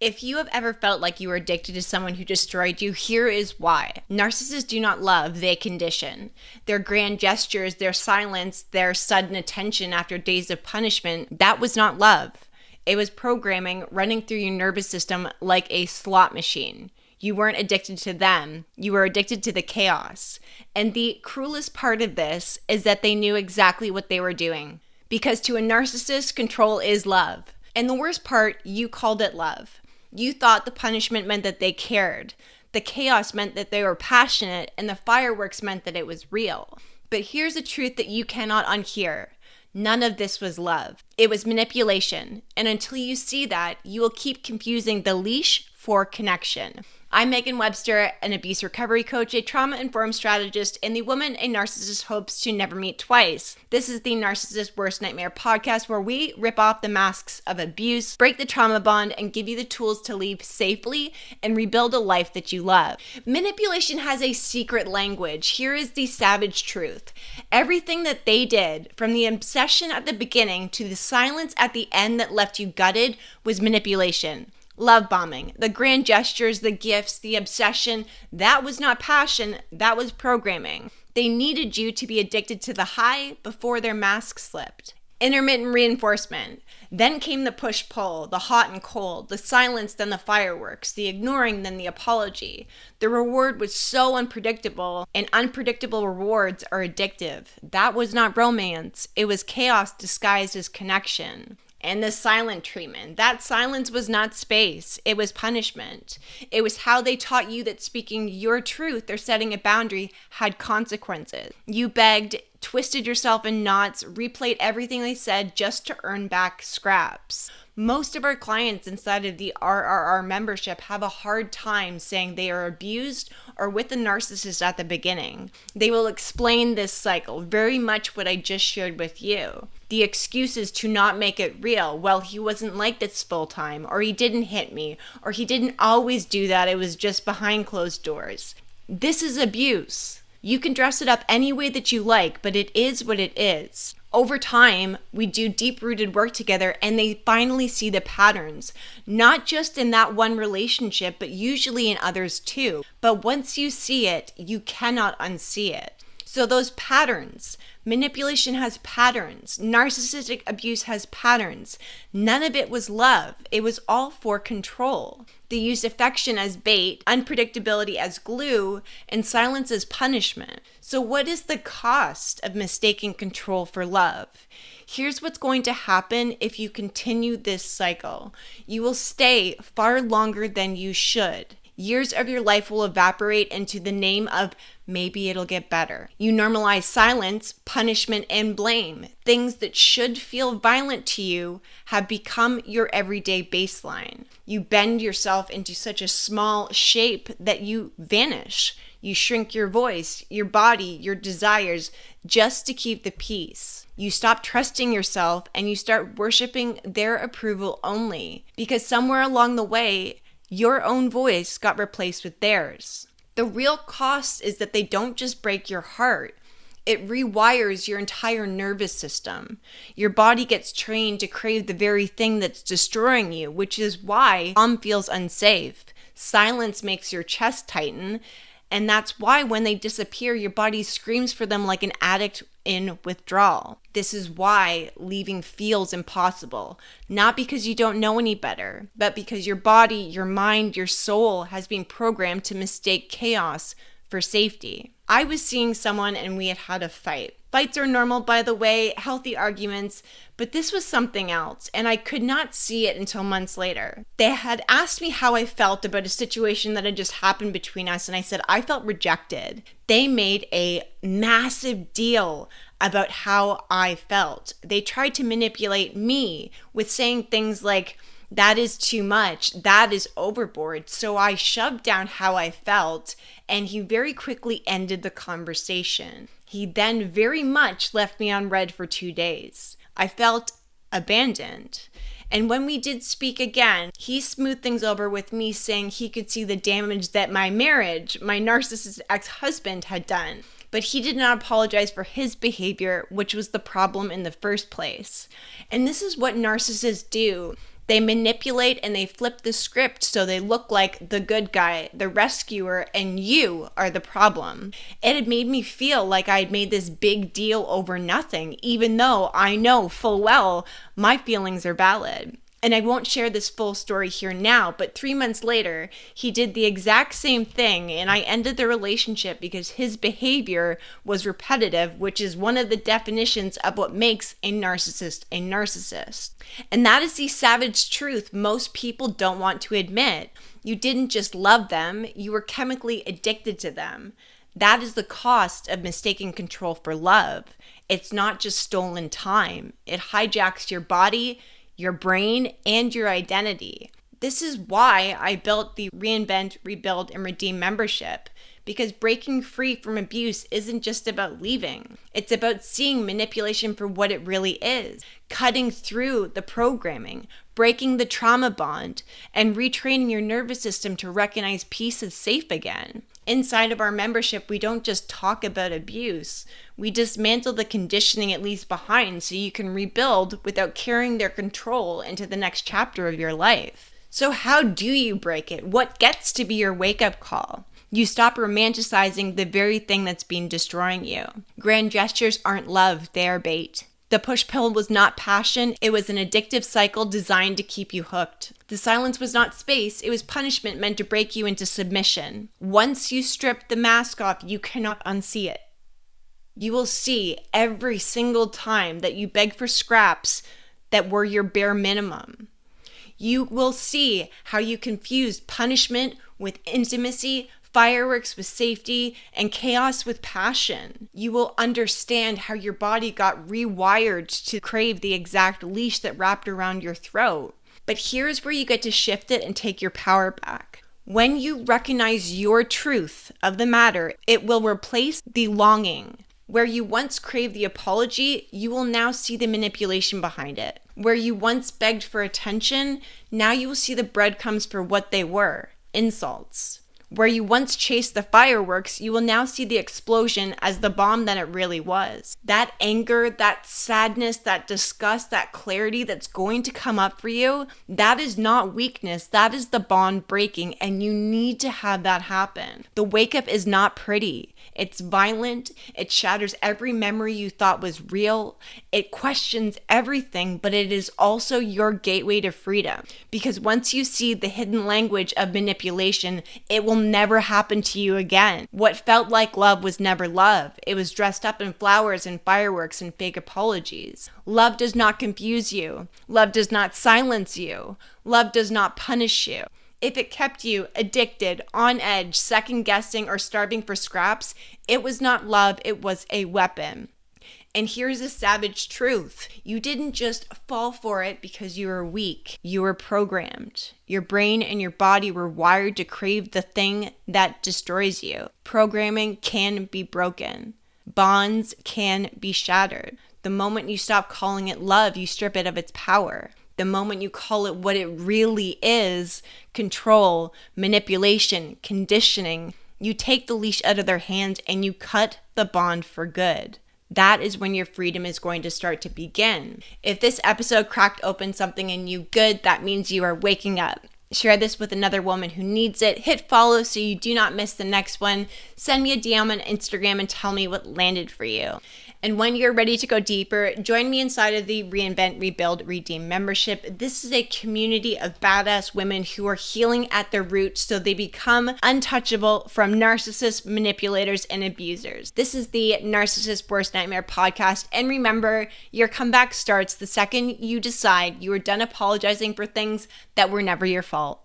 If you have ever felt like you were addicted to someone who destroyed you, here is why. Narcissists do not love, they condition. Their grand gestures, their silence, their sudden attention after days of punishment, that was not love. It was programming running through your nervous system like a slot machine. You weren't addicted to them, you were addicted to the chaos. And the cruelest part of this is that they knew exactly what they were doing. Because to a narcissist, control is love. And the worst part, you called it love. You thought the punishment meant that they cared. The chaos meant that they were passionate, and the fireworks meant that it was real. But here's a truth that you cannot unhear. None of this was love. It was manipulation. And until you see that, you will keep confusing the leash for connection. I'm Megan Webster, an abuse recovery coach, a trauma-informed strategist, and the woman a narcissist hopes to never meet twice. This is the Narcissist Worst Nightmare podcast, where we rip off the masks of abuse, break the trauma bond, and give you the tools to leave safely and rebuild a life that you love. Manipulation has a secret language. Here is the savage truth. Everything that they did, from the obsession at the beginning to the silence at the end that left you gutted, was manipulation. Love bombing, the grand gestures, the gifts, the obsession, that was not passion, that was programming. They needed you to be addicted to the high before their mask slipped. Intermittent reinforcement. Then came the push-pull, the hot and cold, the silence, then the fireworks, the ignoring, then the apology. The reward was so unpredictable, and unpredictable rewards are addictive. That was not romance. It was chaos disguised as connection. And the silent treatment. That silence was not space. It was punishment. It was how they taught you that speaking your truth or setting a boundary had consequences. You begged, twisted yourself in knots, replayed everything they said just to earn back scraps. Most of our clients inside of the RRR membership have a hard time saying they are abused or with a narcissist at the beginning. They will explain this cycle, very much what I just shared with you. The excuses to not make it real. Well, he wasn't like this full time, or he didn't hit me, or he didn't always do that, it was just behind closed doors. This is abuse. You can dress it up any way that you like, but it is what it is. Over time, we do deep-rooted work together and they finally see the patterns, not just in that one relationship, but usually in others too. But once you see it, you cannot unsee it. So those patterns, manipulation has patterns, narcissistic abuse has patterns. None of it was love. It was all for control. They used affection as bait, unpredictability as glue, and silence as punishment. So what is the cost of mistaking control for love? Here's what's going to happen if you continue this cycle. You will stay far longer than you should. Years of your life will evaporate into the name of maybe it'll get better. You normalize silence, punishment, and blame. Things that should feel violent to you have become your everyday baseline. You bend yourself into such a small shape that you vanish. You shrink your voice, your body, your desires just to keep the peace. You stop trusting yourself and you start worshiping their approval only because somewhere along the way, your own voice got replaced with theirs. The real cost is that they don't just break your heart. It rewires your entire nervous system. Your body gets trained to crave the very thing that's destroying you, which is why calm feels unsafe. Silence makes your chest tighten, and that's why when they disappear, your body screams for them like an addict in withdrawal. This is why leaving feels impossible, not because you don't know any better, but because your body, your mind, your soul has been programmed to mistake chaos for safety. I was seeing someone and we had a fight. Fights are normal, by the way, healthy arguments, but this was something else, and I could not see it until months later. They had asked me how I felt about a situation that had just happened between us, and I said I felt rejected. They made a massive deal about how I felt. They tried to manipulate me with saying things like, that is too much, that is overboard. So I shoved down how I felt, and he very quickly ended the conversation. He then very much left me on red for 2 days. I felt abandoned. And when we did speak again, he smoothed things over with me saying he could see the damage that my marriage, my narcissist ex-husband had done. But he did not apologize for his behavior, which was the problem in the first place. And this is what narcissists do. They manipulate and they flip the script so they look like the good guy, the rescuer, and you are the problem. It had made me feel like I had made this big deal over nothing, even though I know full well my feelings are valid. And I won't share this full story here now, but 3 months later, he did the exact same thing, and I ended the relationship because his behavior was repetitive, which is one of the definitions of what makes a narcissist a narcissist. And that is the savage truth most people don't want to admit. You didn't just love them, you were chemically addicted to them. That is the cost of mistaking control for love. It's not just stolen time. It hijacks your body, your brain, and your identity. This is why I built the Reinvent, Rebuild, and Redeem membership, because breaking free from abuse isn't just about leaving. It's about seeing manipulation for what it really is, cutting through the programming, breaking the trauma bond, and retraining your nervous system to recognize peace is safe again. Inside of our membership, we don't just talk about abuse. We dismantle the conditioning it leaves behind so you can rebuild without carrying their control into the next chapter of your life. So how do you break it? What gets to be your wake-up call? You stop romanticizing the very thing that's been destroying you. Grand gestures aren't love, they are bait. The push pill was not passion, it was an addictive cycle designed to keep you hooked. The silence was not space, it was punishment meant to break you into submission. Once you strip the mask off, you cannot unsee it. You will see every single time that you beg for scraps that were your bare minimum. You will see how you confused punishment with intimacy, fireworks with safety, and chaos with passion. You will understand how your body got rewired to crave the exact leash that wrapped around your throat. But here's where you get to shift it and take your power back. When you recognize your truth of the matter, it will replace the longing. Where you once craved the apology, you will now see the manipulation behind it. Where you once begged for attention, now you will see the breadcrumbs for what they were, insults. Where you once chased the fireworks, you will now see the explosion as the bomb that it really was. That anger, that sadness, that disgust, that clarity that's going to come up for you, that is not weakness, that is the bond breaking, and you need to have that happen. The wake up is not pretty. It's violent, it shatters every memory you thought was real, it questions everything, but it is also your gateway to freedom. Because once you see the hidden language of manipulation, it will never happen to you again. What felt like love was never love. It was dressed up in flowers and fireworks and fake apologies. Love does not confuse you. Love does not silence you. Love does not punish you. If it kept you addicted, on edge, second-guessing, or starving for scraps, it was not love, it was a weapon. And here's the savage truth. You didn't just fall for it because you were weak. You were programmed. Your brain and your body were wired to crave the thing that destroys you. Programming can be broken. Bonds can be shattered. The moment you stop calling it love, you strip it of its power. The moment you call it what it really is, control, manipulation, conditioning, you take the leash out of their hands and you cut the bond for good. That is when your freedom is going to start to begin. If this episode cracked open something in you good, that means you are waking up. Share this with another woman who needs it. Hit follow so you do not miss the next one. Send me a DM on Instagram and tell me what landed for you. And when you're ready to go deeper, join me inside of the Reinvent, Rebuild, Redeem membership. This is a community of badass women who are healing at their roots so they become untouchable from narcissists, manipulators, and abusers. This is the Narcissist Worst Nightmare podcast. And remember, your comeback starts the second you decide you are done apologizing for things that were never your fault.